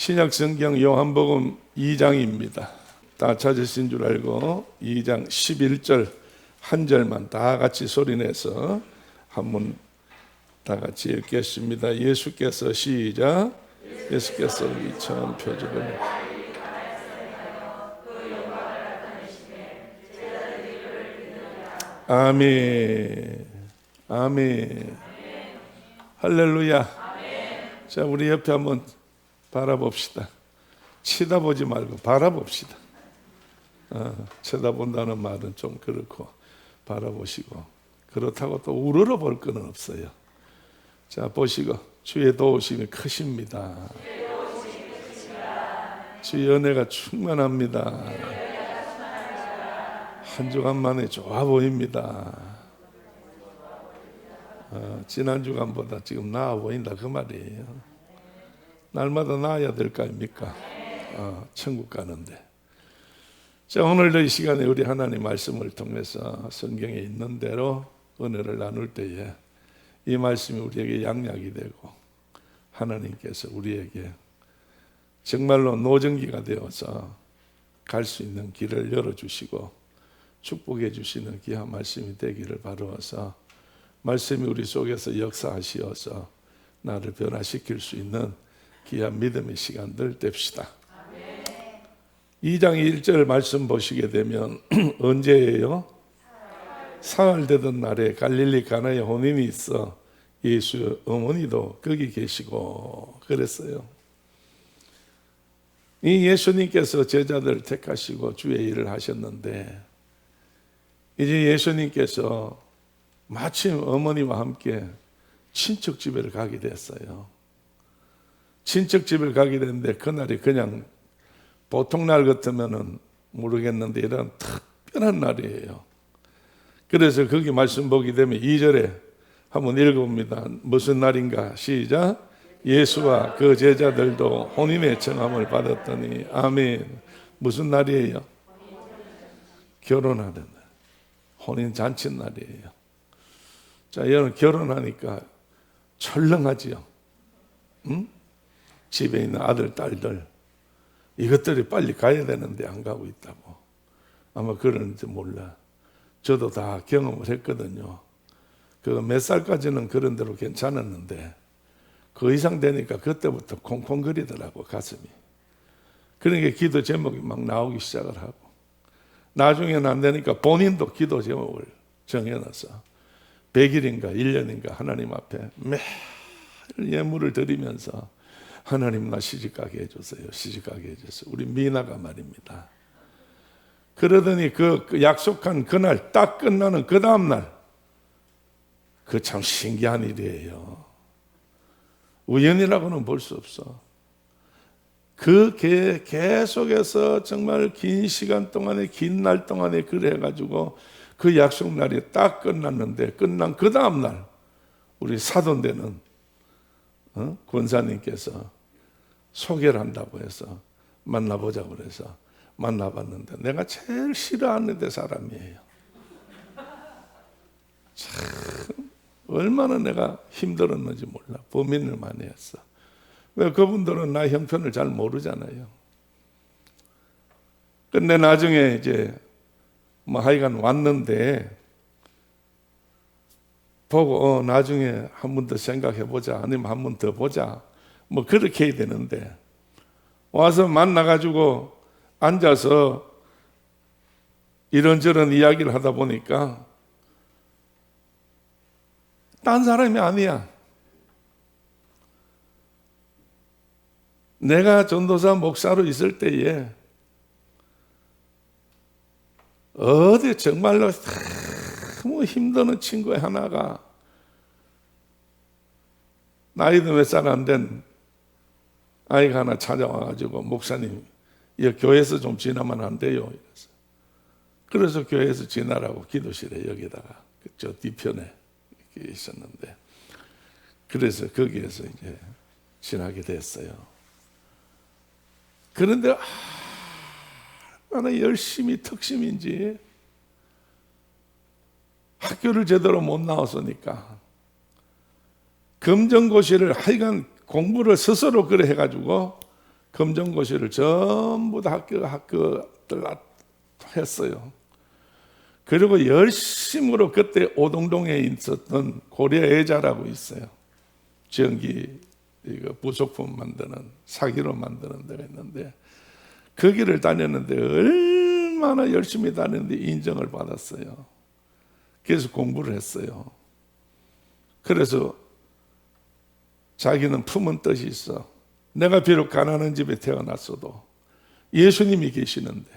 신약 성경 요한복음 2장입니다. 다 찾으신 줄 알고 2장 11절 한 절만 다 같이 소리내서 한번 다 같이 읽겠습니다. 예수께서 시작. 예수께서 이처럼 표적을 아멘. 아멘. 할렐루야. 자, 우리 옆에 한번 바라봅시다. 치다보지 말고 바라봅시다. 쳐다본다는 말은 좀 그렇고 바라보시고, 그렇다고 또 우러러 볼 건 없어요. 자, 보시고 주의 도우심이 크십니다. 주의 은혜가 충만합니다. 한 주간 만에 좋아 보입니다. 지난 주간보다 지금 나아 보인다 그 말이에요. 날마다 나아야 될 거 아닙니까? 천국 가는데. 자, 오늘도 이 시간에 우리 하나님 말씀을 통해서 성경에 있는 대로 은혜를 나눌 때에 이 말씀이 우리에게 양약이 되고 하나님께서 우리에게 정말로 노정기가 되어서 갈 수 있는 길을 열어주시고 축복해 주시는 귀한 말씀이 되기를 바라서 말씀이 우리 속에서 역사하시어서 나를 변화시킬 수 있는 귀한 믿음의 시간들 됩시다. 2장 1절 말씀 보시게 되면 언제예요? 사흘 되던 날에 갈릴리 가나에 혼인이 있어 예수 어머니도 거기 계시고 그랬어요. 이 예수님께서 제자들을 택하시고 주의 일을 하셨는데 이제 예수님께서 마침 어머니와 함께 친척 집에 가게 됐어요. 친척 집을 가게 됐는데 그날이 그냥 보통 날 같으면은 모르겠는데 이런 특별한 날이에요. 그래서 거기 말씀 보게 되면 2절에 한번 읽어봅니다. 무슨 날인가? 시작. 예수와 그 제자들도 혼인의 청함을 받았더니 아멘. 무슨 날이에요? 결혼하는 날. 혼인 잔치 날이에요. 자, 여러분 결혼하니까 철렁하지요. 응? 집에 있는 아들, 딸들 이것들이 빨리 가야 되는데 안 가고 있다고. 아마 그러는지 몰라. 저도 다 경험을 했거든요. 그 몇 살까지는 그런 대로 괜찮았는데 그 이상 되니까 그때부터 콩콩거리더라고 가슴이. 그러니까 기도 제목이 막 나오기 시작을 하고 나중에는 안 되니까 본인도 기도 제목을 정해놔서 100일인가 1년인가 하나님 앞에 매일 예물을 드리면서 하나님 나 시집가게 해주세요. 시집가게 해주세요. 우리 미나가 말입니다. 그러더니 그 약속한 그날 딱 끝나는 그 다음날 그 참 신기한 일이에요. 우연이라고는 볼 수 없어. 그 계속해서 정말 긴 시간 동안에 긴 날 동안에 그래 가지고 그 약속 날이 딱 끝났는데 끝난 그 다음날 우리 사돈되는 권사님께서 소개를 한다고 해서 만나보자고 그래서 만나봤는데 내가 제일 싫어하는 데 사람이에요. 참 얼마나 내가 힘들었는지 몰라. 고민을 많이 했어. 왜 그분들은 나 형편을 잘 모르잖아요. 근데 나중에 이제 뭐 하여간 왔는데 보고 나중에 한 번 더 생각해보자 아니면 한 번 더 보자 뭐 그렇게 해야 되는데 와서 만나가지고 앉아서 이런저런 이야기를 하다 보니까 딴 사람이 아니야. 내가 전도사 목사로 있을 때에 어디 정말로 너무 힘드는 친구 하나가 나이도 몇 살 안 된 아이가 하나 찾아와가지고 목사님 이 교회에서 좀 지나면 안 돼요. 그래서 교회에서 지나라고 기도실에 여기다가 저 뒤편에 있었는데 그래서 거기에서 이제 지나게 됐어요. 그런데 얼마나 열심히 특심인지 학교를 제대로 못 나왔으니까 검정고시를 하여간 공부를 스스로 그래 해가지고 검정고시를 전부 다 학교들 했어요. 그리고 열심으로 그때 오동동에 있었던 고려애자라고 있어요. 전기 이거 부속품 만드는 사기로 만드는 데가 있는데 거기를 다녔는데 얼마나 열심히 다녔는데 인정을 받았어요. 그래서 공부를 했어요. 그래서 자기는 품은 뜻이 있어. 내가 비록 가난한 집에 태어났어도 예수님이 계시는데,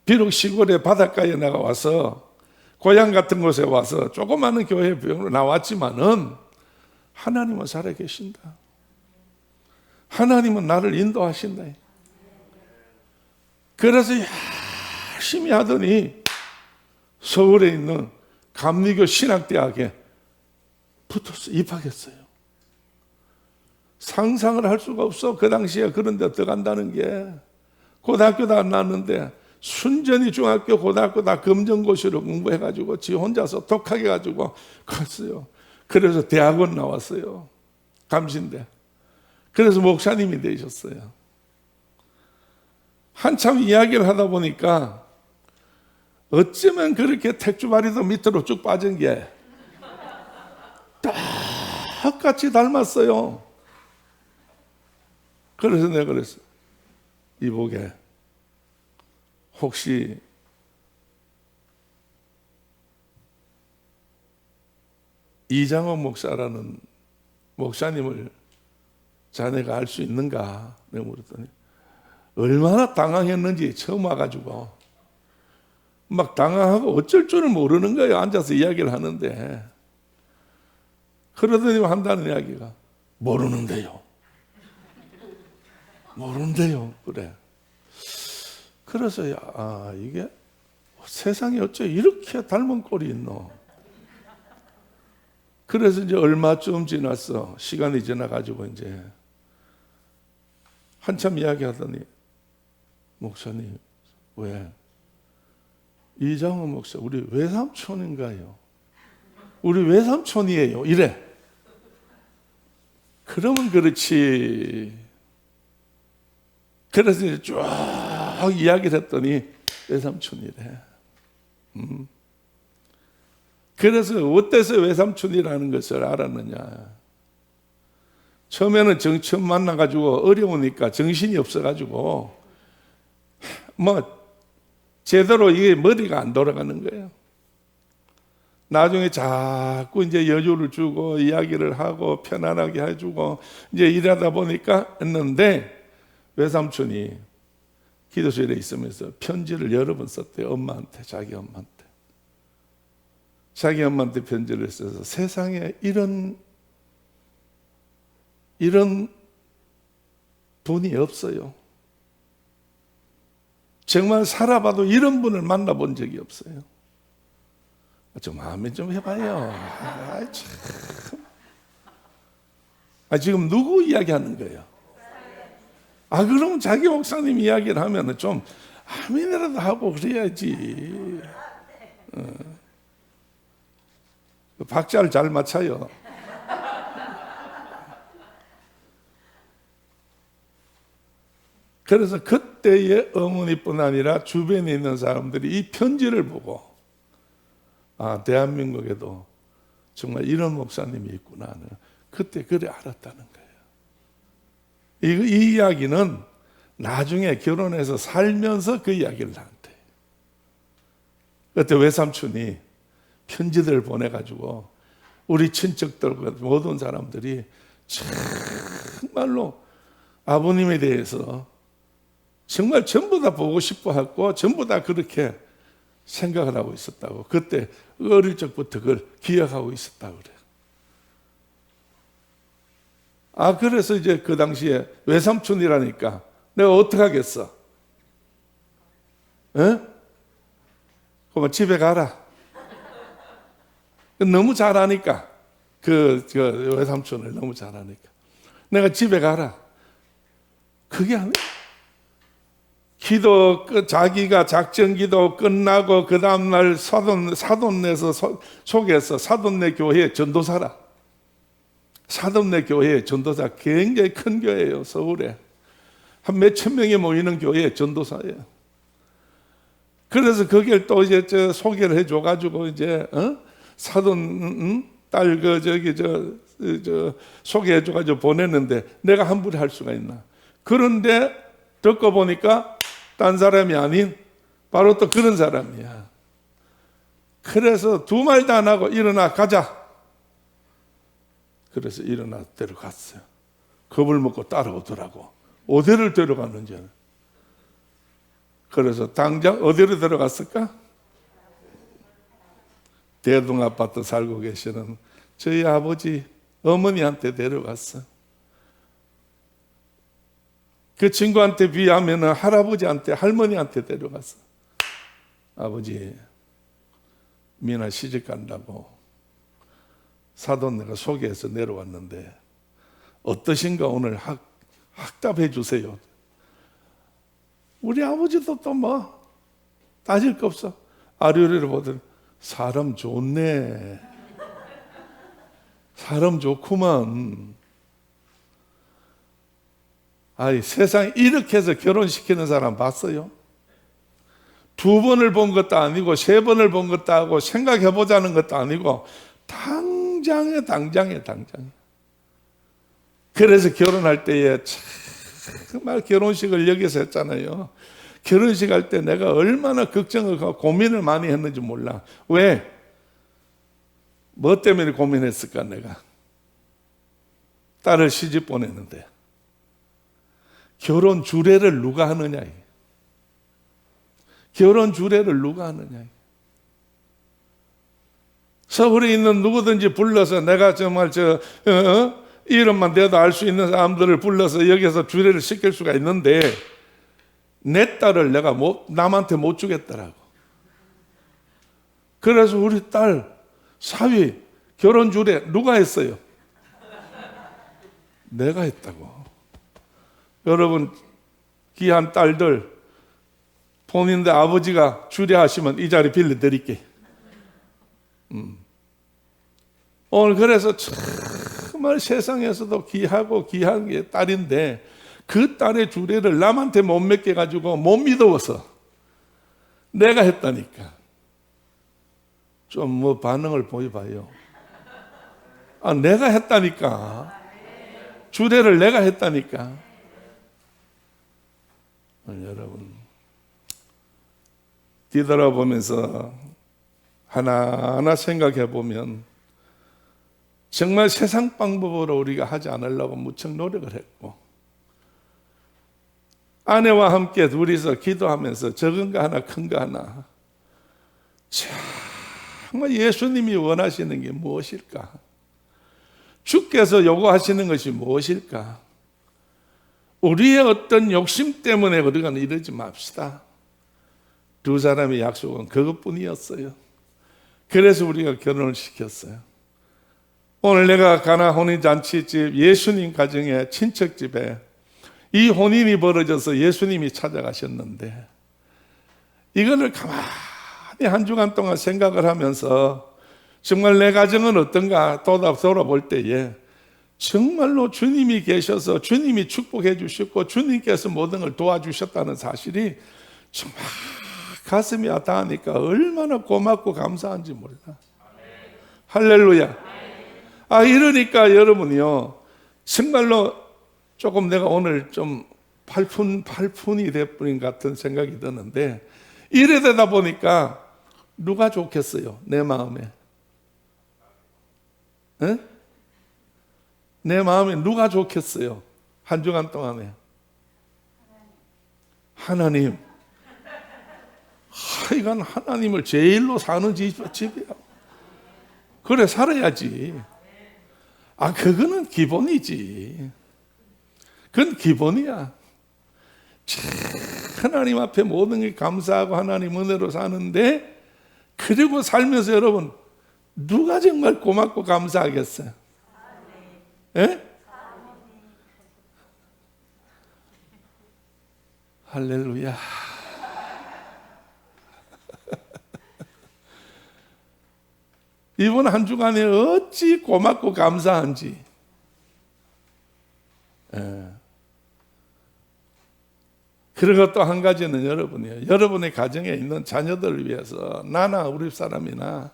비록 시골의 바닷가에 내가 와서 고향 같은 곳에 와서 조그마한 교회 병으로 나왔지만은 하나님은 살아계신다. 하나님은 나를 인도하신다. 그래서 열심히 하더니 서울에 있는 감리교 신학대학에 붙어서 입학했어요. 상상을 할 수가 없어. 그 당시에 그런 데 들어간다는 게. 고등학교도 안 나왔는데 순전히 중학교, 고등학교 다 검정고시로 공부해가지고 지 혼자서 독하게 가지고 갔어요. 그래서 대학원 나왔어요. 감신대. 그래서 목사님이 되셨어요. 한참 이야기를 하다 보니까 어쩌면 그렇게 택주바리도 밑으로 쭉 빠진 게 똑같이 닮았어요. 그래서 내가 그랬어. 이보게 혹시 이장원 목사라는 목사님을 자네가 알 수 있는가? 내가 물었더니 얼마나 당황했는지 처음 와가지고 막 당황하고 어쩔 줄을 모르는 거예요. 앉아서 이야기를 하는데 그러더니 한다는 이야기가 모르는데요. 그래. 그래서 이게 세상에 어째 이렇게 닮은 꼴이 있노. 그래서 이제 얼마쯤 지났어. 시간이 지나가지고 이제 한참 이야기하더니 목사님, 왜? 이장원 목사, 우리 외삼촌인가요? 우리 외삼촌이에요. 이래. 그러면 그렇지. 그래서 이제 쭉 이야기를 했더니 외삼촌이래. 그래서 어때서 외삼촌이라는 것을 알았느냐. 처음에는 처음 만나가지고 어려우니까 정신이 없어가지고 제대로 이게 머리가 안 돌아가는 거예요. 나중에 자꾸 이제 여유를 주고 이야기를 하고 편안하게 해주고 이제 일하다 보니까 했는데 외삼촌이 기도실에 있으면서 편지를 여러 번 썼대요. 엄마한테, 자기 엄마한테. 자기 엄마한테 편지를 써서 세상에 이런 분이 없어요. 정말 살아봐도 이런 분을 만나본 적이 없어요. 좀 마음에 좀 해봐요. 지금 누구 이야기하는 거예요? 그럼 자기 목사님 이야기를 하면 좀 아멘이라도 하고 그래야지. 박자를 잘 맞춰요. 그래서 그때의 어머니뿐 아니라 주변에 있는 사람들이 이 편지를 보고 대한민국에도 정말 이런 목사님이 있구나. 그때 그래 알았다는 거예요. 이 이야기는 나중에 결혼해서 살면서 그 이야기를 나한테. 그때 외삼촌이 편지들을 보내가지고 우리 친척들과 모든 사람들이 정말로 아버님에 대해서 정말 전부 다 보고 싶어 했고 전부 다 그렇게 생각을 하고 있었다고. 그때 어릴 적부터 그걸 기억하고 있었다고 그래요. 그래서 이제 그 당시에 외삼촌이라니까 내가 어떡하겠어? 그러면 집에 가라. 너무 잘하니까 그 외삼촌을 너무 잘하니까 내가 집에 가라. 그게 아니야. 자기가 작전기도 끝나고 그 다음날 사돈네에서 속에서 사돈네 교회 전도사라. 사돈네 교회 전도사 굉장히 큰 교회예요. 서울에. 한 몇천 명이 모이는 교회 전도사예요. 그래서 거기를 또 이제 소개를 해줘가지고 이제 사돈 딸 소개해줘가지고 보냈는데 내가 함부로 할 수가 있나? 그런데 듣고 보니까 딴 사람이 아닌 바로 또 그런 사람이야. 그래서 두 말도 안 하고 일어나 가자. 그래서 일어나 데려갔어요. 겁을 먹고 따라오더라고. 어디를 데려갔는지. 그래서 당장 어디로 데려갔을까? 대동 아파트 살고 계시는 저희 아버지 어머니한테 데려갔어. 그 친구한테 비하면 할아버지한테 할머니한테 데려갔어. 아버지 미나 시집 간다고 사돈 내가 소개해서 내려왔는데 어떠신가 오늘 학답해 주세요. 우리 아버지도 또 뭐 따질 거 없어. 아류리를 보더니 사람 좋네. 사람 좋구만. 아이 세상에 이렇게 해서 결혼시키는 사람 봤어요? 두 번을 본 것도 아니고 세 번을 본 것도 아니고 생각해보자는 것도 아니고 당장에. 그래서 결혼할 때에 정말 결혼식을 여기서 했잖아요. 결혼식 할 때 내가 얼마나 걱정을 하고 고민을 많이 했는지 몰라. 왜? 뭐 때문에 고민했을까 내가? 딸을 시집 보냈는데 결혼 주례를 누가 하느냐? 결혼 주례를 누가 하느냐? 서울에 있는 누구든지 불러서 내가 정말 이름만 대도 알 수 있는 사람들을 불러서 여기서 주례를 시킬 수가 있는데 내 딸을 내가 남한테 못 주겠더라고. 그래서 우리 딸 사위 결혼 주례 누가 했어요? 내가 했다고. 여러분 귀한 딸들 본인들 아버지가 주례하시면 이 자리 빌려드릴게. 오늘 그래서 정말 세상에서도 귀하고 귀한 게 딸인데 그 딸의 주례를 남한테 못 맡겨가지고 못 믿어서 내가 했다니까. 좀 뭐 반응을 보여봐요. 아, 내가 했다니까. 주례를 내가 했다니까. 여러분 뒤돌아보면서 하나하나 생각해 보면 정말 세상 방법으로 우리가 하지 않으려고 무척 노력을 했고 아내와 함께 둘이서 기도하면서 적은 거 하나 큰 거 하나 정말 예수님이 원하시는 게 무엇일까? 주께서 요구하시는 것이 무엇일까? 우리의 어떤 욕심 때문에 우리가 이러지 맙시다. 두 사람의 약속은 그것뿐이었어요. 그래서 우리가 결혼을 시켰어요. 오늘 내가 가나 혼인잔치집 예수님 가정의 친척집에 이 혼인이 벌어져서 예수님이 찾아가셨는데 이거를 가만히 한 주간 동안 생각을 하면서 정말 내 가정은 어떤가 돌아볼 때에 정말로 주님이 계셔서 주님이 축복해 주셨고 주님께서 모든 걸 도와주셨다는 사실이 정말 가슴이 아닿으니까 얼마나 고맙고 감사한지 몰라. 할렐루야. 아, 이러니까 여러분이요 정말로 조금 내가 오늘 좀 팔푼이 돼버린 같은 생각이 드는데 이래 되다 보니까 누가 좋겠어요? 내 마음에. 에? 내 마음에 누가 좋겠어요? 한 주간 동안에. 하나님. 하여간 하나님을 제일로 사는 집이야. 그래 살아야지. 아, 그거는 기본이지. 그건 기본이야. 하나님 앞에 모든 게 감사하고 하나님 은혜로 사는데 그리고 살면서 여러분 누가 정말 고맙고 감사하겠어요? 예? 할렐루야. 이번 한 주간에 어찌 고맙고 감사한지. 예. 그리고 또 한 가지는 여러분이에요. 여러분의 가정에 있는 자녀들을 위해서 나나 우리 사람이나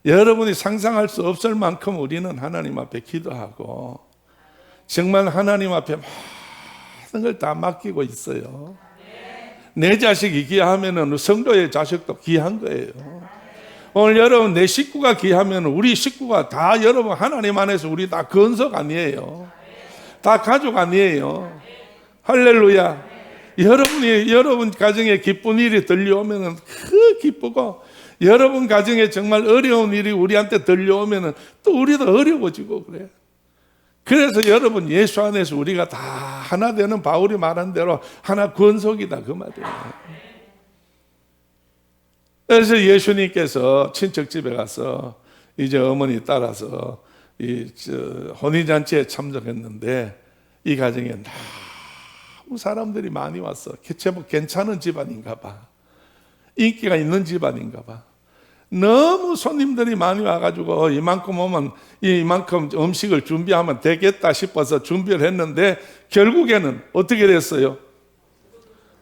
여러분이 상상할 수 없을 만큼 우리는 하나님 앞에 기도하고 정말 하나님 앞에 모든 걸 다 맡기고 있어요. 내 자식이 귀하면 성도의 자식도 귀한 거예요. 오늘 여러분 내 식구가 귀하면 우리 식구가 다 여러분 하나님 안에서 우리 다 건석 아니에요. 다 가족 아니에요. 할렐루야. 여러분 가정에 기쁜 일이 들려오면 그 기쁘고 여러분 가정에 정말 어려운 일이 우리한테 들려오면 또 우리도 어려워지고 그래요. 그래서 여러분 예수 안에서 우리가 다 하나 되는 바울이 말한 대로 하나 건석이다 그 말이에요. 그래서 예수님께서 친척집에 가서 이제 어머니 따라서 혼인잔치에 참석했는데 이 가정에 너무 사람들이 많이 왔어. 제법 괜찮은 집안인가 봐. 인기가 있는 집안인가 봐. 너무 손님들이 많이 와가지고 이만큼 오면 이만큼 음식을 준비하면 되겠다 싶어서 준비를 했는데 결국에는 어떻게 됐어요?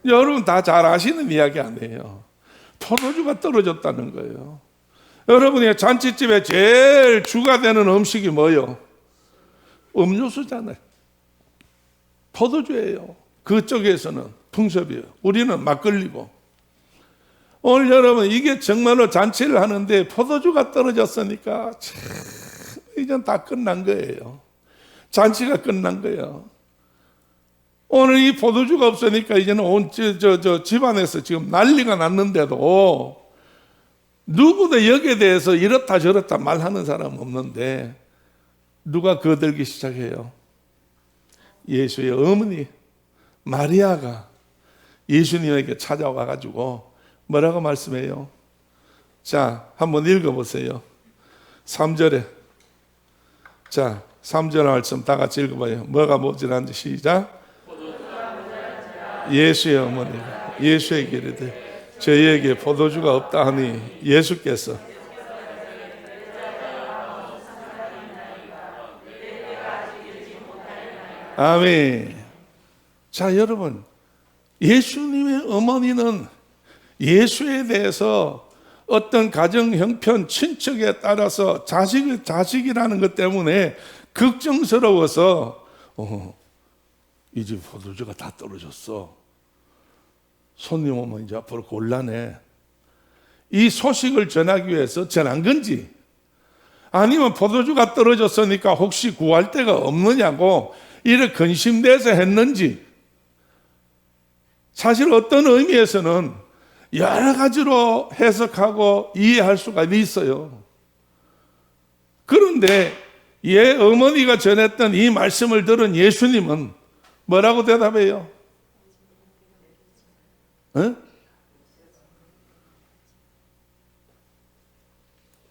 여러분 다 잘 아시는 이야기 아니에요. 포도주가 떨어졌다는 거예요. 여러분이 잔치집에 제일 주가 되는 음식이 뭐예요? 음료수잖아요. 포도주예요. 그쪽에서는 풍습이에요. 우리는 막걸리고. 오늘 여러분 이게 정말로 잔치를 하는데 포도주가 떨어졌으니까 참 이젠 다 끝난 거예요. 잔치가 끝난 거예요. 오늘 이 포도주가 없으니까 이제는 온 집안에서 지금 난리가 났는데도 누구도 여기에 대해서 이렇다 저렇다 말하는 사람 없는데 누가 거들기 시작해요? 예수의 어머니 마리아가 예수님에게 찾아와가지고 뭐라고 말씀해요? 자, 한번 읽어보세요. 3절에. 자, 3절 말씀 다 같이 읽어봐요. 뭐가 모자란지 시작. 예수의 어머니가 예수에게 이르되 저희에게 포도주가 없다 하니 예수께서 아멘. 자, 여러분 예수님의 어머니는 예수에 대해서 어떤 가정 형편 친척에 따라서 자식이라는 것 때문에 걱정스러워서 이 집 포도주가 다 떨어졌어. 손님 오면 이제 앞으로 곤란해. 이 소식을 전하기 위해서 전한 건지 아니면 포도주가 떨어졌으니까 혹시 구할 데가 없느냐고 이를 근심돼서 했는지 사실 어떤 의미에서는 여러 가지로 해석하고 이해할 수가 있어요. 그런데 어머니가 전했던 이 말씀을 들은 예수님은 뭐라고 대답해요?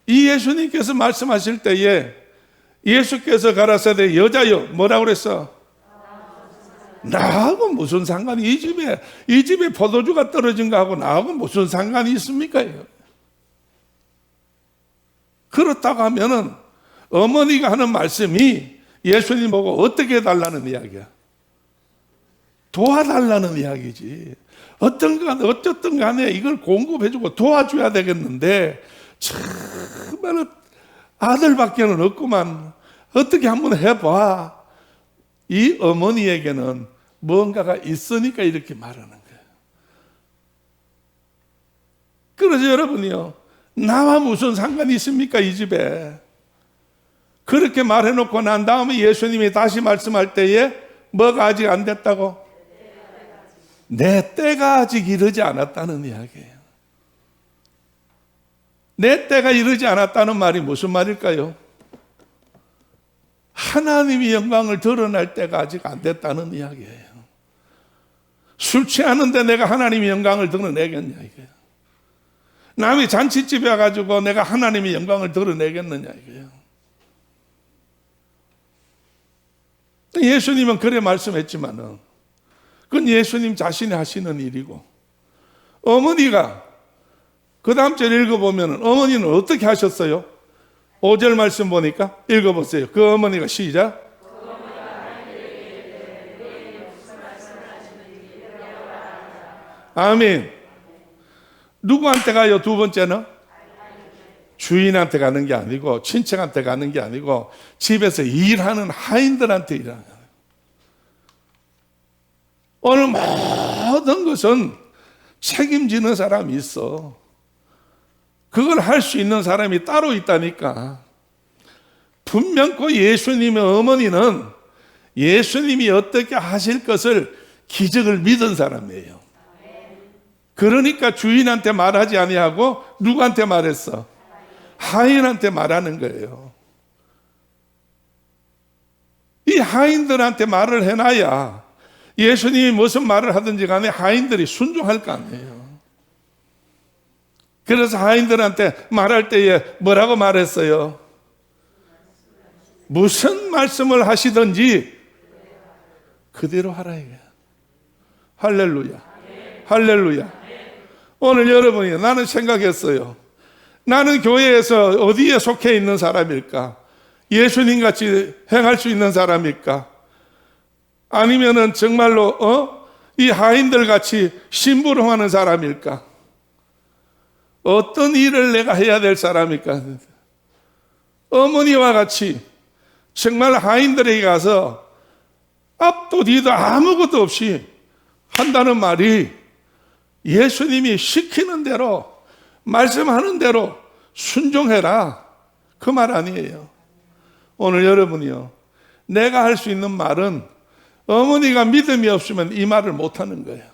이 예수님께서 말씀하실 때에 예수께서 가라사대 여자여 뭐라고 그랬어? 나하고 무슨 상관이 이 집에 포도주가 떨어진 거하고 나하고 무슨 상관이 있습니까? 그렇다고 하면은 어머니가 하는 말씀이 예수님 보고 어떻게 해달라는 이야기야? 도와달라는 이야기지. 어쨌든 간에 이걸 공급해주고 도와줘야 되겠는데 정말 아들밖에는 없구만. 어떻게 한번 해봐. 이 어머니에게는 뭔가가 있으니까 이렇게 말하는 거예요. 그래서 여러분이요, 나와 무슨 상관이 있습니까 이 집에? 그렇게 말해놓고 난 다음에 예수님이 다시 말씀할 때에 뭐가 아직 안 됐다고? 내 때가 아직 이르지 않았다는 이야기예요. 내 때가 이르지 않았다는 말이 무슨 말일까요? 하나님의 영광을 드러낼 때가 아직 안 됐다는 이야기예요. 술 취하는데 내가 하나님의 영광을 드러내겠냐 이거예요. 남이 잔치집에 와가지고 내가 하나님의 영광을 드러내겠느냐 이거예요. 예수님은 그래 말씀했지만은 그건 예수님 자신이 하시는 일이고 어머니가 그 다음 절 읽어보면 어머니는 어떻게 하셨어요? 5절 말씀 보니까 읽어보세요. 그 어머니가 시작. 아멘. 누구한테 가요? 두 번째는 주인한테 가는 게 아니고 친척한테 가는 게 아니고 집에서 일하는 하인들한테 일하는 거예요. 오늘 모든 것은 책임지는 사람이 있어. 그걸 할 수 있는 사람이 따로 있다니까. 분명코 예수님의 어머니는 예수님이 어떻게 하실 것을 기적을 믿은 사람이에요. 그러니까 주인한테 말하지 아니하고 누구한테 말했어? 하인한테 말하는 거예요. 이 하인들한테 말을 해놔야 예수님이 무슨 말을 하든지 간에 하인들이 순종할 거 아니에요. 그래서 하인들한테 말할 때에 뭐라고 말했어요? 무슨 말씀을 하시든지 그대로 하라 이거야. 할렐루야. 할렐루야. 오늘 여러분이 나는 생각했어요. 나는 교회에서 어디에 속해 있는 사람일까? 예수님 같이 행할 수 있는 사람일까? 아니면은 정말로 이 하인들 같이 심부름하는 사람일까? 어떤 일을 내가 해야 될 사람일까? 어머니와 같이 정말 하인들에게 가서 앞도 뒤도 아무것도 없이 한다는 말이 예수님이 시키는 대로 말씀하는 대로 순종해라 그 말 아니에요. 오늘 여러분이요, 내가 할 수 있는 말은 어머니가 믿음이 없으면 이 말을 못하는 거예요.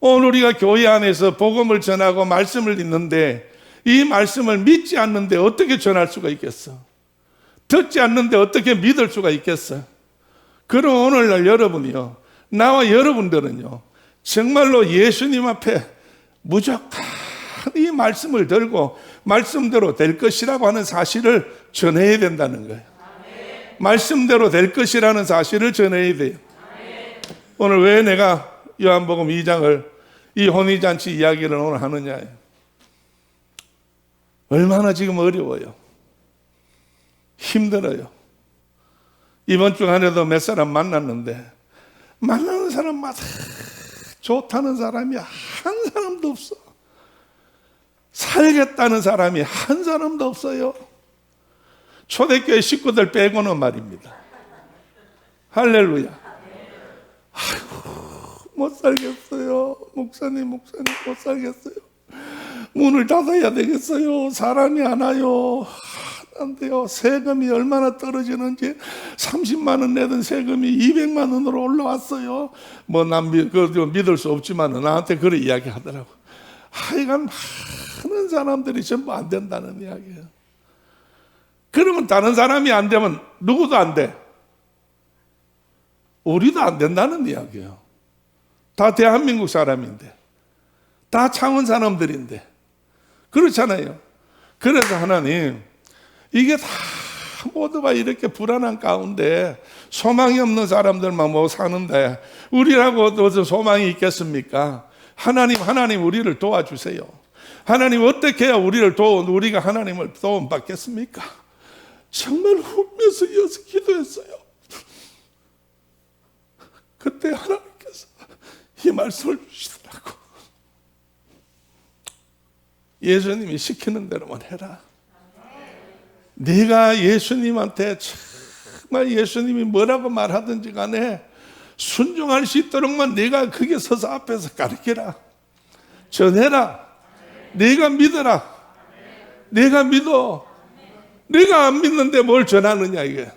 오늘 우리가 교회 안에서 복음을 전하고 말씀을 읽는데 이 말씀을 믿지 않는데 어떻게 전할 수가 있겠어? 듣지 않는데 어떻게 믿을 수가 있겠어? 그럼 오늘날 여러분이요, 나와 여러분들은요, 정말로 예수님 앞에 무조건 이 말씀을 들고 말씀대로 될 것이라고 하는 사실을 전해야 된다는 거예요. 말씀대로 될 것이라는 사실을 전해야 돼요. 오늘 왜 내가 요한복음 2장을 이 혼인잔치 이야기를 오늘 하느냐, 얼마나 지금 어려워요. 힘들어요. 이번 주 안에도 몇 사람 만났는데 만나는 사람마다 좋다는 사람이 한 사람도 없어. 살겠다는 사람이 한 사람도 없어요. 초대교회 식구들 빼고는 말입니다. 할렐루야. 아이고, 못 살겠어요. 목사님 못 살겠어요. 문을 닫아야 되겠어요. 사람이 안 와요. 안 돼요. 세금이 얼마나 떨어지는지 30만 원 내던 세금이 200만 원으로 올라왔어요. 뭐 난 믿을 수 없지만 나한테 그런 이야기 하더라고. 하여간 많은 사람들이 전부 안 된다는 이야기예요. 그러면 다른 사람이 안 되면 누구도 안 돼? 우리도 안 된다는 이야기예요. 다 대한민국 사람인데, 다 창원 사람들인데 그렇잖아요. 그래서 하나님, 이게 다 모두가 이렇게 불안한 가운데 소망이 없는 사람들만 뭐 사는데 우리라고 무슨 소망이 있겠습니까? 하나님 우리를 도와주세요. 하나님 어떻게 해야 우리가 하나님을 도움 받겠습니까? 정말 울면서 이어서 기도했어요. 그때 하나님께서 이 말씀을 주시더라고. 예수님이 시키는 대로만 해라. 네가 예수님한테 정말 예수님이 뭐라고 말하든지 간에 순종할 수 있도록만 네가 거기에 서서 앞에서 가르쳐라. 전해라. 네가 믿어라. 네가 믿어. 네가 안 믿는데 뭘 전하느냐 이게.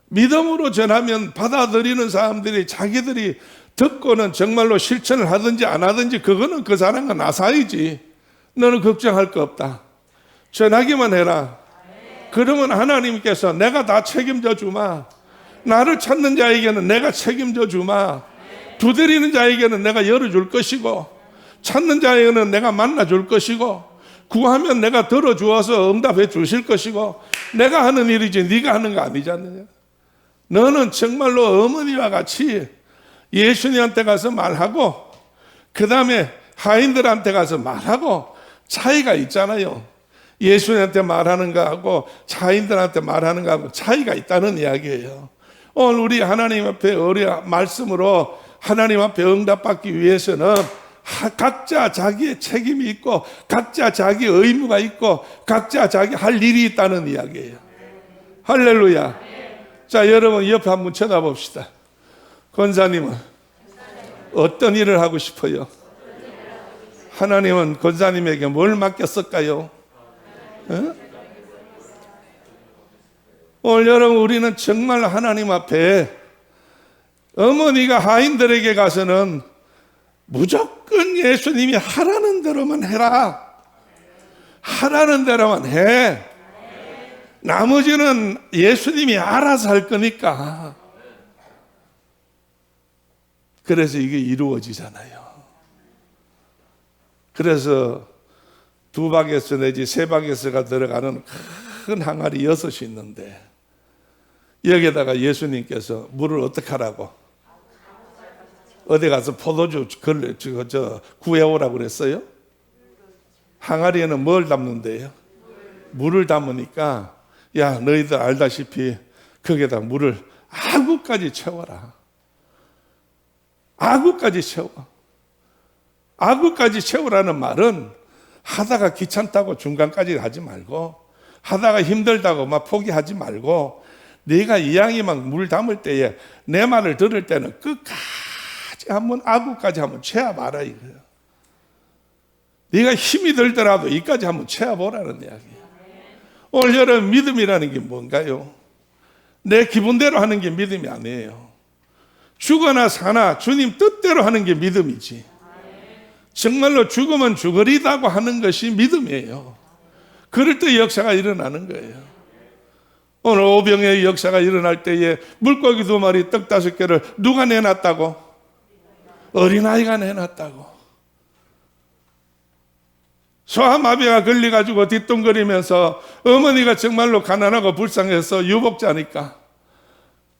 믿음으로 전하면 받아들이는 사람들이 자기들이 듣고는 정말로 실천을 하든지 안 하든지 그거는 그 사람과 나사이지. 너는 걱정할 거 없다. 전하기만 해라. 그러면 하나님께서 내가 다 책임져 주마. 나를 찾는 자에게는 내가 책임져 주마. 두드리는 자에게는 내가 열어줄 것이고, 찾는 자에게는 내가 만나줄 것이고, 구하면 내가 들어주어서 응답해 주실 것이고, 내가 하는 일이지 네가 하는 거 아니잖아요. 너는 정말로 어머니와 같이 예수님한테 가서 말하고 그 다음에 하인들한테 가서 말하고, 차이가 있잖아요. 예수님한테 말하는 거하고 하인들한테 말하는 거하고 차이가 있다는 이야기예요. 오늘 우리 하나님 앞에 말씀으로 하나님 앞에 응답받기 위해서는 각자 자기의 책임이 있고 각자 자기의 의무가 있고 각자 자기 할 일이 있다는 이야기예요. 할렐루야. 자, 여러분 옆에 한번 쳐다봅시다. 권사님은 어떤 일을 하고 싶어요? 하나님은 권사님에게 뭘 맡겼을까요? 오늘 여러분, 우리는 정말 하나님 앞에 어머니가 하인들에게 가서는 무조건 예수님이 하라는 대로만 해라. 하라는 대로만 해. 나머지는 예수님이 알아서 할 거니까. 그래서 이게 이루어지잖아요. 그래서 2박에서 내지 3박에서가 들어가는 큰 항아리 6이 있는데 여기에다가 예수님께서 물을 어떻게 하라고? 어디 가서 포도주 구해오라고 그랬어요? 항아리에는 뭘 담는데요? 물을 담으니까 야, 너희들 알다시피 거기에다 물을 아구까지 채워라. 아구까지 채워. 아구까지 채우라는 말은 하다가 귀찮다고 중간까지 하지 말고 하다가 힘들다고 막 포기하지 말고 네가 이왕이 막 물 담을 때에 내 말을 들을 때는 끝까지 한번 아구까지 한번 채워봐라 이거예요. 네가 힘이 들더라도 이까지 한번 채워보라는 이야기예요. 오늘 여러분, 믿음이라는 게 뭔가요? 내 기분대로 하는 게 믿음이 아니에요. 죽거나 사나 주님 뜻대로 하는 게 믿음이지. 정말로 죽으면 죽으리다고 하는 것이 믿음이에요. 그럴 때 역사가 일어나는 거예요. 오늘 오병의 역사가 일어날 때에 물고기 2마리 떡 5개를 누가 내놨다고? 어린아이가 내놨다고. 소아마비가 걸려가지고 뒷동거리면서 어머니가 정말로 가난하고 불쌍해서 유복자니까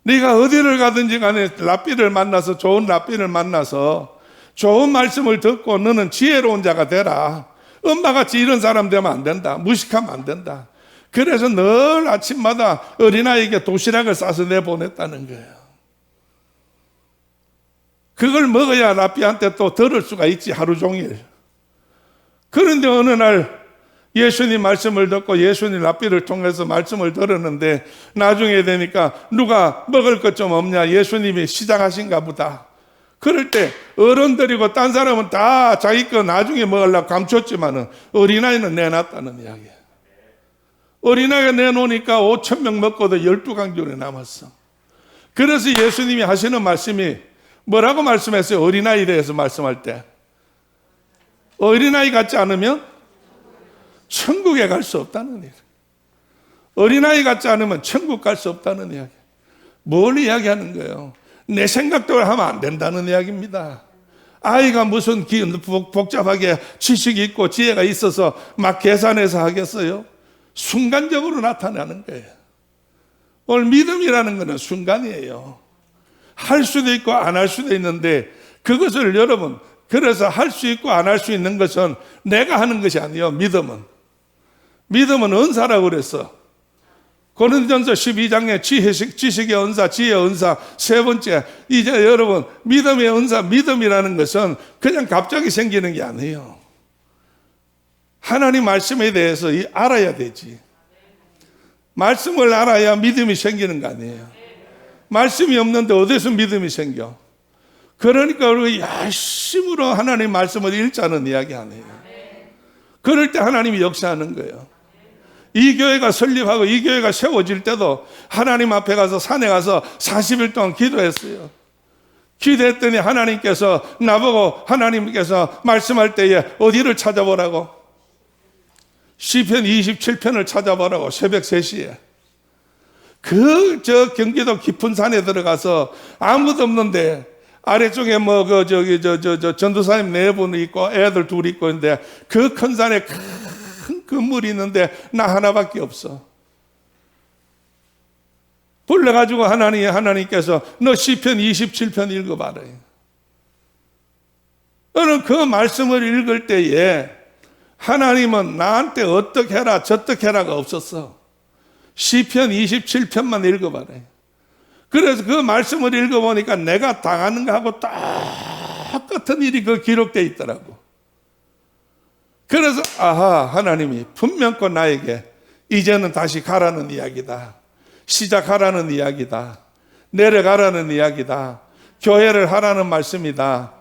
네가 어디를 가든지 간에 랍비를 만나서 좋은 랍비를 만나서 좋은 말씀을 듣고 너는 지혜로운 자가 되라. 엄마같이 이런 사람 되면 안 된다. 무식하면 안 된다. 그래서 늘 아침마다 어린아이에게 도시락을 싸서 내보냈다는 거예요. 그걸 먹어야 랍비한테 또 들을 수가 있지, 하루 종일. 그런데 어느 날 예수님 말씀을 듣고 예수님 랍비를 통해서 말씀을 들었는데 나중에 되니까 누가 먹을 것 좀 없냐? 예수님이 시작하신가 보다. 그럴 때 어른들이고 딴 사람은 다 자기 거 나중에 먹으려고 감췄지만은 어린아이는 내놨다는 이야기예요. 어린아이가 내놓으니까 5,000명 먹고도 12강줄에 남았어. 그래서 예수님이 하시는 말씀이 뭐라고 말씀했어요? 어린아이에 대해서 말씀할 때 어린아이 같지 않으면 천국에 갈 수 없다는 일. 어린아이 같지 않으면 천국 갈 수 없다는 이야기. 뭘 이야기하는 거예요? 내 생각대로 하면 안 된다는 이야기입니다. 아이가 무슨 복잡하게 지식이 있고 지혜가 있어서 막 계산해서 하겠어요? 순간적으로 나타나는 거예요. 오늘 믿음이라는 것은 순간이에요. 할 수도 있고 안 할 수도 있는데 그것을 여러분, 그래서 할 수 있고 안 할 수 있는 것은 내가 하는 것이 아니에요. 믿음은 은사라고 그랬어. 고린도전서 12장에 지식의 은사, 지혜의 은사, 3번째, 이제 여러분, 믿음의 은사, 믿음이라는 것은 그냥 갑자기 생기는 게 아니에요. 하나님 말씀에 대해서 알아야 되지. 말씀을 알아야 믿음이 생기는 거 아니에요. 말씀이 없는데 어디서 믿음이 생겨? 그러니까 우리가 열심으로 하나님 말씀을 읽자는 이야기 아니에요. 그럴 때 하나님이 역사하는 거예요. 이 교회가 설립하고 이 교회가 세워질 때도 하나님 앞에 가서 산에 가서 40일 동안 기도했어요. 기도했더니 하나님께서 나보고 하나님께서 말씀할 때에 어디를 찾아보라고? 시편 27편을 찾아보라고. 새벽 3시에 경기도 깊은 산에 들어가서 아무도 없는데 아래쪽에 전도사님 4분 있고 애들 2 있고 있는데 그 큰 산에 큰 건물이 있는데 나 하나밖에 없어. 불러가지고 하나님께서 너 시편 27편 읽어봐라. 너는 그 말씀을 읽을 때에 하나님은 나한테 어떻게 해라 저떻게 해라가 없었어. 시편 27편만 읽어봐라. 그래서 그 말씀을 읽어보니까 내가 당하는 거하고 똑같은 일이 그 기록되어 있더라고. 그래서 아하, 하나님이 분명코 나에게 이제는 다시 가라는 이야기다. 시작하라는 이야기다. 내려가라는 이야기다. 교회를 하라는 말씀이다.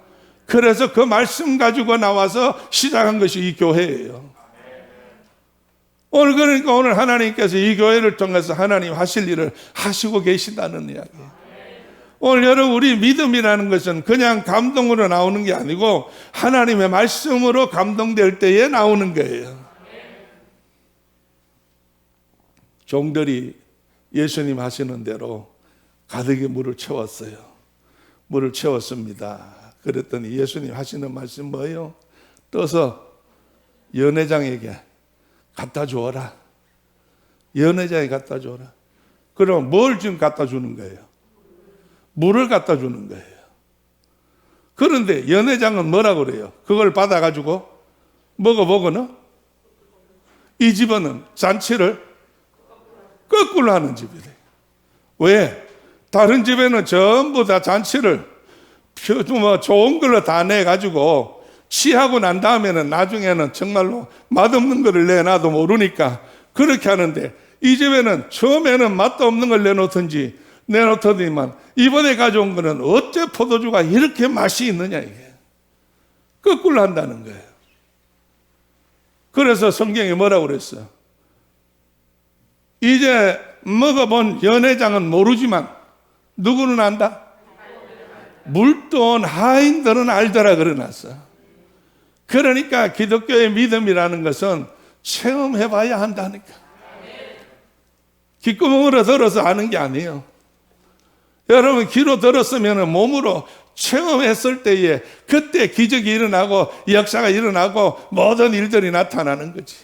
그래서 그 말씀 가지고 나와서 시작한 것이 이 교회예요. 오늘 그러니까 오늘 하나님께서 이 교회를 통해서 하나님 하실 일을 하시고 계신다는 이야기예요. 오늘 여러분, 우리 믿음이라는 것은 그냥 감동으로 나오는 게 아니고 하나님의 말씀으로 감동될 때에 나오는 거예요. 종들이 예수님 하시는 대로 가득히 물을 채웠어요. 물을 채웠습니다. 그랬더니 예수님 하시는 말씀 뭐예요? 떠서 연회장에게 갖다 주어라. 연회장에 갖다 주어라. 그럼 뭘 지금 갖다 주는 거예요? 물을 갖다 주는 거예요. 그런데 연회장은 뭐라고 그래요? 그걸 받아가지고 먹어보고는 이 집은 잔치를 거꾸로 하는 집이래. 왜? 다른 집에는 전부 다 잔치를 좋은 걸로 다 내가지고 취하고 난 다음에는 나중에는 정말로 맛없는 거를 내놔도 모르니까 그렇게 하는데, 이 집에는 처음에는 맛도 없는 걸 내놓더니만 이번에 가져온 거는 어째 포도주가 이렇게 맛이 있느냐, 이게 거꾸로 한다는 거예요. 그래서 성경에 뭐라고 그랬어요? 이제 먹어본 연회장은 모르지만 누구는 안다? 물돈 하인들은 알더라 그러놨어. 그러니까 기독교의 믿음이라는 것은 체험해봐야 한다니까. 귓구멍으로 들어서 아는 게 아니에요. 여러분, 귀로 들었으면 몸으로 체험했을 때에 그때 기적이 일어나고 역사가 일어나고 모든 일들이 나타나는 거지.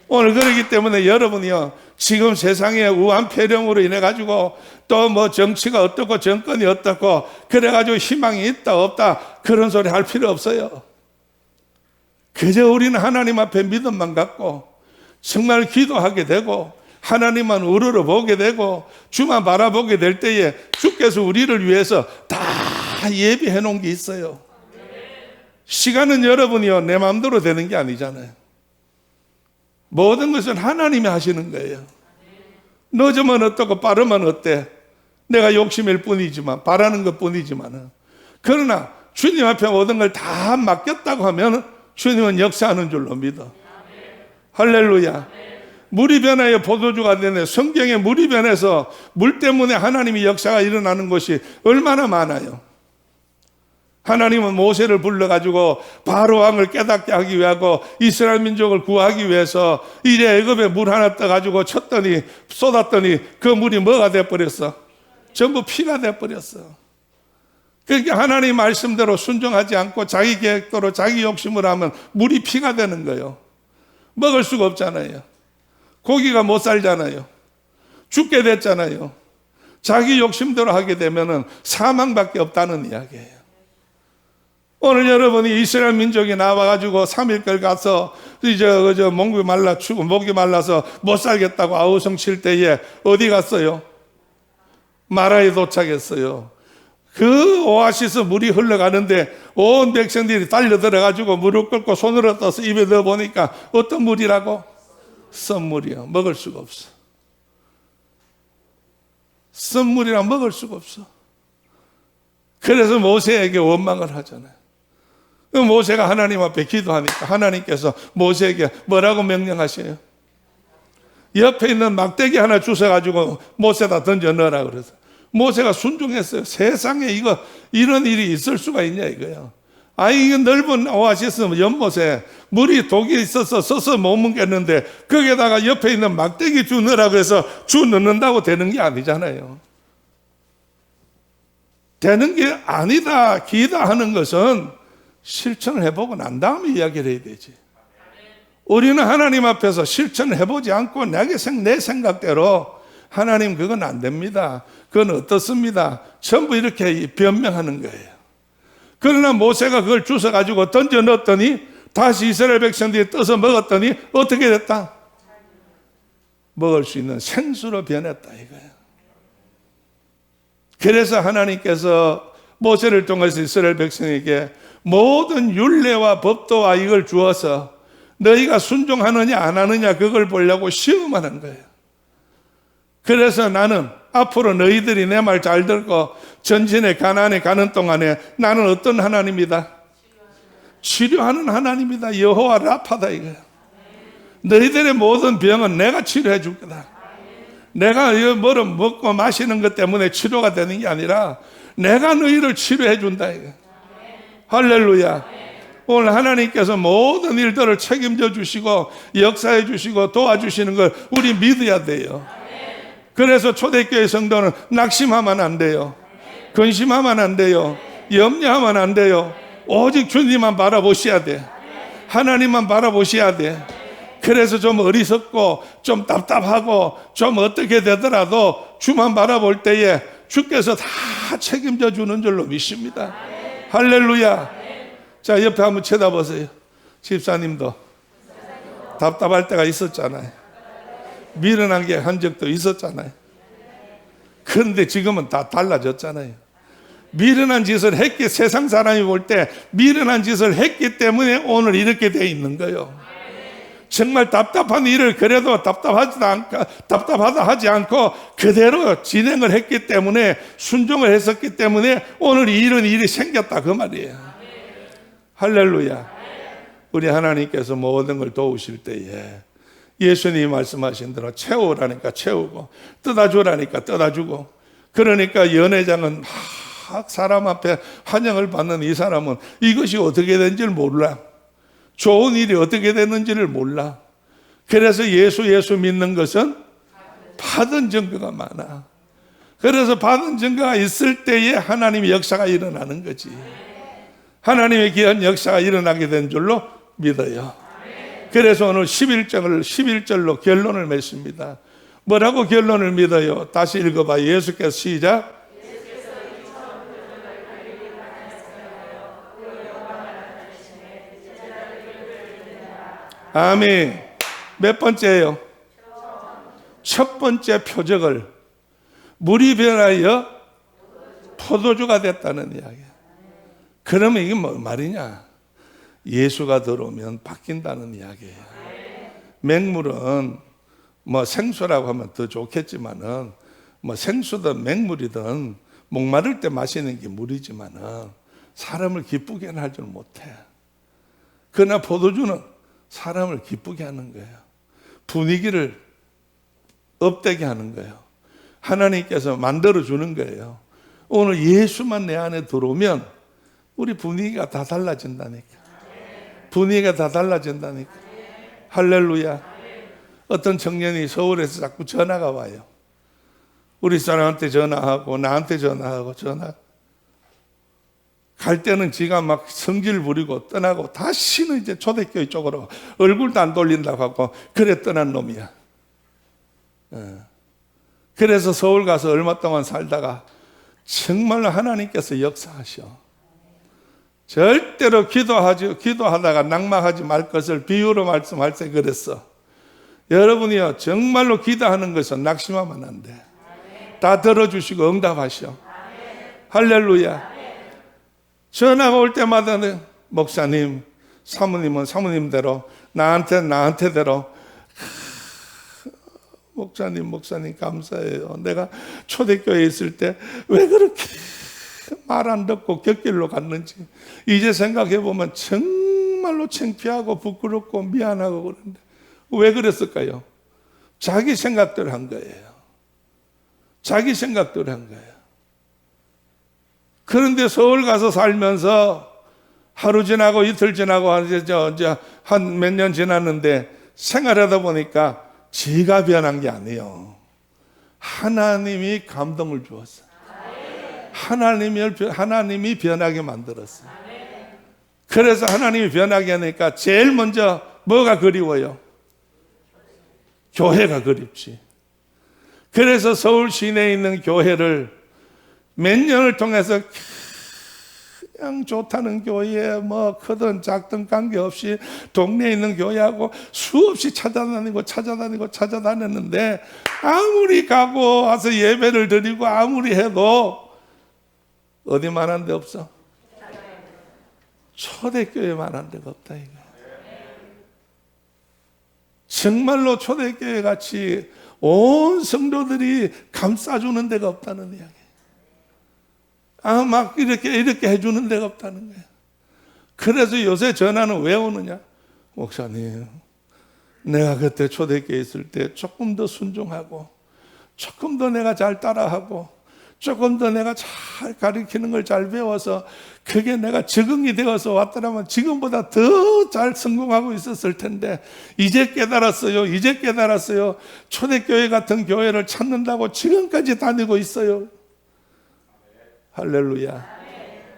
오늘 그렇기 때문에 여러분이요, 지금 세상의 우한폐렴으로 인해 가지고 또 뭐 정치가 어떻고 정권이 어떻고 그래가지고 희망이 있다 없다 그런 소리 할 필요 없어요. 그저 우리는 하나님 앞에 믿음만 갖고 정말 기도하게 되고 하나님만 우러러보게 되고 주만 바라보게 될 때에 주께서 우리를 위해서 다 예비해 놓은 게 있어요. 시간은 여러분이요, 내 마음대로 되는 게 아니잖아요. 모든 것은 하나님이 하시는 거예요. 늦으면 어떻고 빠르면 어때? 내가 욕심일 뿐이지만, 바라는 것 뿐이지만, 그러나 주님 앞에 모든 걸 다 맡겼다고 하면 주님은 역사하는 줄로 믿어. 할렐루야. 물이 변하여 포도주가 되네. 성경에 물이 변해서 물 때문에 하나님의 역사가 일어나는 것이 얼마나 많아요. 하나님은 모세를 불러가지고 바로 왕을 깨닫게 하기 위하고 이스라엘 민족을 구하기 위해서 이래 애굽에 물 하나 떠가지고 쳤더니 쏟았더니 그 물이 뭐가 돼버렸어? 전부 피가 돼버렸어. 그러니까 하나님 말씀대로 순종하지 않고 자기 계획대로 자기 욕심으로 하면 물이 피가 되는 거예요. 먹을 수가 없잖아요. 고기가 못 살잖아요. 죽게 됐잖아요. 자기 욕심대로 하게 되면은 사망밖에 없다는 이야기예요. 오늘 여러분이 이스라엘 민족이 나와가지고 3일걸 가서 이제 목이 말라 죽고 목이 말라서 못 살겠다고 아우성 칠 때에 어디 갔어요? 마라에 도착했어요. 그 오아시스 물이 흘러가는데 온 백성들이 달려들어가지고 무릎 꿇고 손으로 떠서 입에 넣어보니까 어떤 물이라고? 썬물이요. 먹을 수가 없어. 썬물이랑 먹을 수가 없어. 그래서 모세에게 원망을 하잖아요. 모세가 하나님 앞에 기도하니까 하나님께서 모세에게 뭐라고 명령하셔요? 옆에 있는 막대기 하나 주워가지고 모세다 던져 넣으라 그래서 모세가 순종했어요. 세상에 이런 일이 있을 수가 있냐 이거요. 이거 넓은 오아시스 연못에 물이 독이 있어서 서서 못 먹겠는데 거기에다가 옆에 있는 막대기 주 넣으라 그래서 주 넣는다고 되는 게 아니잖아요. 되는 게 아니다, 기다 하는 것은 실천을 해보고 난 다음에 이야기를 해야 되지. 우리는 하나님 앞에서 실천을 해보지 않고 내 생각대로 하나님 그건 안 됩니다. 그건 어떻습니다. 전부 이렇게 변명하는 거예요. 그러나 모세가 그걸 주워가지고 던져 넣었더니 다시 이스라엘 백성들이 떠서 먹었더니 어떻게 됐다? 먹을 수 있는 생수로 변했다 이거예요. 그래서 하나님께서 모세를 통해서 이스라엘 백성에게 모든 율례와 법도와 이걸 주어서 너희가 순종하느냐 안 하느냐 그걸 보려고 시험하는 거예요. 그래서 나는 앞으로 너희들이 내 말 잘 듣고 전진에 가나안에 가는 동안에 나는 어떤 하나님이다? 치료하는 하나님이다. 여호와 라파다 이거야. 너희들의 모든 병은 내가 치료해 줄 거다. 내가 뭐를 먹고 마시는 것 때문에 치료가 되는 게 아니라 내가 너희를 치료해 준다 이거. 할렐루야. 오늘 하나님께서 모든 일들을 책임져 주시고 역사해 주시고 도와주시는 걸 우리 믿어야 돼요. 그래서 초대교회 성도는 낙심하면 안 돼요. 근심하면 안 돼요. 염려하면 안 돼요. 오직 주님만 바라보셔야 돼. 하나님만 바라보셔야 돼. 그래서 좀 어리석고 좀 답답하고 좀 어떻게 되더라도 주만 바라볼 때에 주께서 다 책임져 주는 줄로 믿습니다. 할렐루야. 자, 옆에 한번 쳐다보세요. 집사님도 답답할 때가 있었잖아요. 미련한 게 한 적도 있었잖아요. 그런데 지금은 다 달라졌잖아요. 미련한 짓을 했기, 세상 사람이 볼 때 미련한 짓을 했기 때문에 오늘 이렇게 돼 있는 거예요. 정말 답답한 일을 그래도 답답하다 하지 않고 그대로 진행을 했기 때문에 순종을 했었기 때문에 오늘 이런 일이 생겼다 그 말이에요. 할렐루야. 우리 하나님께서 모든 걸 도우실 때에 예수님이 말씀하신 대로 채우라니까 채우고 뜯어주라니까 뜯어주고, 그러니까 연회장은 막 사람 앞에 환영을 받는 이 사람은 이것이 어떻게 된지를 몰라. 좋은 일이 어떻게 되는지를 몰라. 그래서 예수 믿는 것은 받은 증거가 많아. 그래서 받은 증거가 있을 때에 하나님의 역사가 일어나는 거지. 하나님의 귀한 역사가 일어나게 된 줄로 믿어요. 그래서 오늘 11절로 결론을 맺습니다. 뭐라고 결론을 믿어요? 다시 읽어봐. 예수께서 시작. 아멘. 몇 번째예요? 첫 번째 표적을 물이 변하여 포도주가 됐다는 이야기야. 그러면 이게 뭐 말이냐? 예수가 들어오면 바뀐다는 이야기예요. 맹물은 뭐 생수라고 하면 더 좋겠지만은 뭐 생수든 맹물이든 목마를 때 마시는 게 물이지만은 사람을 기쁘게 할 줄 못해. 그러나 포도주는 사람을 기쁘게 하는 거예요. 분위기를 업되게 하는 거예요. 하나님께서 만들어주는 거예요. 오늘 예수만 내 안에 들어오면 우리 분위기가 다 달라진다니까. 분위기가 다 달라진다니까. 할렐루야. 어떤 청년이 서울에서 자꾸 전화가 와요. 우리 사람한테 전화하고 나한테 전화하고 갈 때는 지가 막 성질 부리고 떠나고 다시는 이제 초대교회 쪽으로 얼굴도 안 돌린다고 하고 그래 떠난 놈이야. 그래서 서울 가서 얼마 동안 살다가 정말로 하나님께서 역사하셔. 절대로 기도하다가 낙망하지 말 것을 비유로 말씀할 때 그랬어. 여러분이요, 정말로 기도하는 것은 낙심하면 안 돼. 다 들어주시고 응답하셔. 할렐루야. 전화가 올 때마다 목사님, 사모님은 사모님대로, 나한테대로, 목사님 감사해요. 내가 초대교회에 있을 때 왜 그렇게 말 안 듣고 곁길로 갔는지 이제 생각해보면 정말로 창피하고 부끄럽고 미안하고 그런데 왜 그랬을까요? 자기 생각대로 한 거예요. 자기 생각대로 한 거예요. 그런데 서울 가서 살면서 하루 지나고 이틀 지나고 한 몇 년 지났는데 생활하다 보니까 지가 변한 게 아니에요. 하나님이 감동을 주었어요. 하나님이 변하게 만들었어요. 그래서 하나님이 변하게 하니까 제일 먼저 뭐가 그리워요? 교회가 그립지. 그래서 서울 시내에 있는 교회를 몇 년을 통해서 그냥 좋다는 교회, 뭐 크든 작든 관계없이 동네에 있는 교회하고 수없이 찾아다녔는데 아무리 가고 와서 예배를 드리고 아무리 해도 어디만한 데 없어? 초대교회만한 데가 없다 이거. 정말로 초대교회 같이 온 성도들이 감싸주는 데가 없다는 이야기. 막 이렇게 해주는 데가 없다는 거예요. 그래서 요새 전화는 왜 오느냐? 목사님, 내가 그때 초대교회 있을 때 조금 더 순종하고, 조금 더 내가 잘 따라하고, 조금 더 내가 잘 가르치는 걸 잘 배워서 그게 내가 적응이 되어서 왔더라면 지금보다 더 잘 성공하고 있었을 텐데 이제 깨달았어요. 초대교회 같은 교회를 찾는다고 지금까지 다니고 있어요. 할렐루야.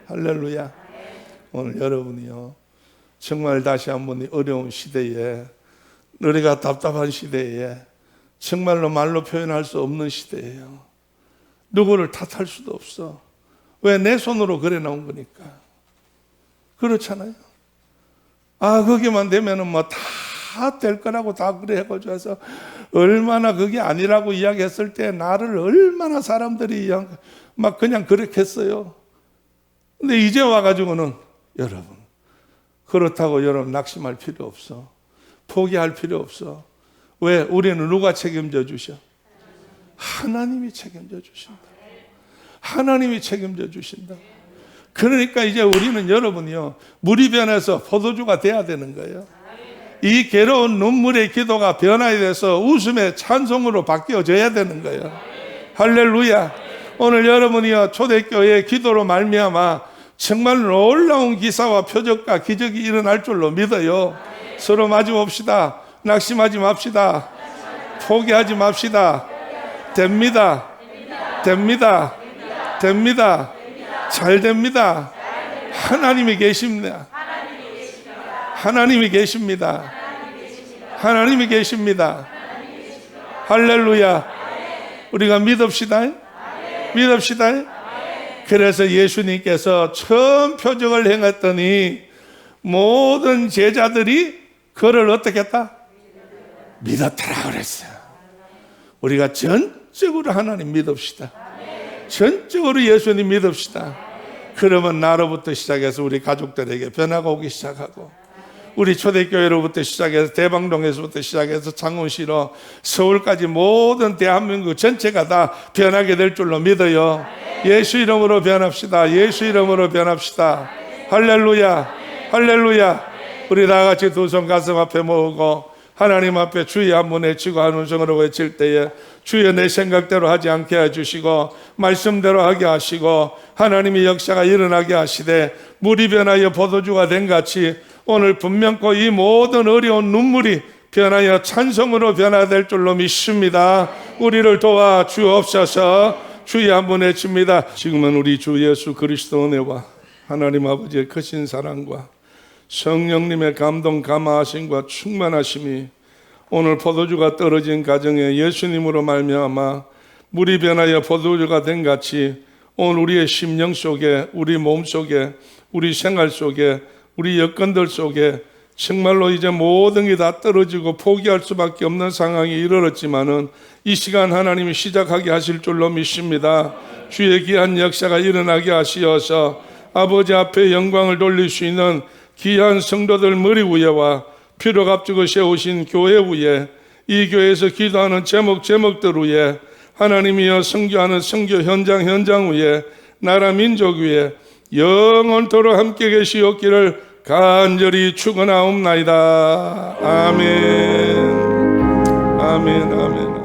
할렐루야. 오늘 여러분이요, 정말 다시 한번 어려운 시대에, 우리가 답답한 시대에, 정말로 말로 표현할 수 없는 시대예요. 누구를 탓할 수도 없어. 왜? 내 손으로 그래 나온 거니까. 그렇잖아요. 거기만 되면은 뭐 다 될 거라고 다 그래 해가지고 얼마나 그게 아니라고 이야기했을 때 나를 얼마나 사람들이 막 그냥 그렇게 했어요. 근데 이제 와가지고는 여러분, 그렇다고 여러분 낙심할 필요 없어. 포기할 필요 없어. 왜? 우리는 누가 책임져 주셔? 하나님이 책임져 주신다. 하나님이 책임져 주신다. 그러니까 이제 우리는 여러분이요, 물이 변해서 포도주가 돼야 되는 거예요. 이 괴로운 눈물의 기도가 변화에 돼서 웃음의 찬송으로 바뀌어져야 되는 거예요. 할렐루야. 오늘 여러분이요, 초대교회의 기도로 말미암아 정말 놀라운 기사와 표적과 기적이 일어날 줄로 믿어요. 서로 마주 봅시다. 낙심하지 맙시다. 포기하지 맙시다. 됩니다. 잘 됩니다. 하나님이 계십니다. 하나님이 계십니다. 하나님이 계십니다. 할렐루야. 우리가 믿읍시다. 그래서 예수님께서 처음 표적을 행했더니 모든 제자들이 그를 어떻게 했다? 믿었더라 그랬어요. 우리가 전적으로 하나님 믿읍시다. 전적으로 예수님 믿읍시다. 그러면 나로부터 시작해서 우리 가족들에게 변화가 오기 시작하고, 우리 초대교회로부터 시작해서 대방동에서부터 시작해서 창원시로 서울까지 모든 대한민국 전체가 다 변하게 될 줄로 믿어요. 예수 이름으로 변합시다. 예수 이름으로 변합시다. 할렐루야. 할렐루야. 우리 다 같이 두 손 가슴 앞에 모으고 하나님 앞에 주여 한번 외치고 한 음성으로 외칠 때에 주여 내 생각대로 하지 않게 해주시고 말씀대로 하게 하시고 하나님의 역사가 일어나게 하시되 물이 변하여 포도주가 된 같이 오늘 분명코 이 모든 어려운 눈물이 변하여 찬송으로 변화될 줄로 믿습니다. 우리를 도와 주옵소서. 주여 한번 외칩니다. 지금은 우리 주 예수 그리스도 은혜와 하나님 아버지의 크신 사랑과 성령님의 감동 감화하심과 충만하심이 오늘 포도주가 떨어진 가정에 예수님으로 말미암아 물이 변하여 포도주가 된 같이 오늘 우리의 심령 속에, 우리 몸 속에, 우리 생활 속에, 우리 여건들 속에 정말로 이제 모든 게 다 떨어지고 포기할 수밖에 없는 상황이 이르렀지만은 이 시간 하나님이 시작하게 하실 줄로 믿습니다. 주의 귀한 역사가 일어나게 하시어서 아버지 앞에 영광을 돌릴 수 있는 귀한 성도들 머리 위에와 피로 값주고 세우신 교회 위에, 이 교회에서 기도하는 제목들 위에, 하나님이여 선교하는 선교 현장 위에, 나라 민족 위에 영원토록 함께 계시옵기를 간절히 축원하옵나이다. 아멘. 아멘. 아멘.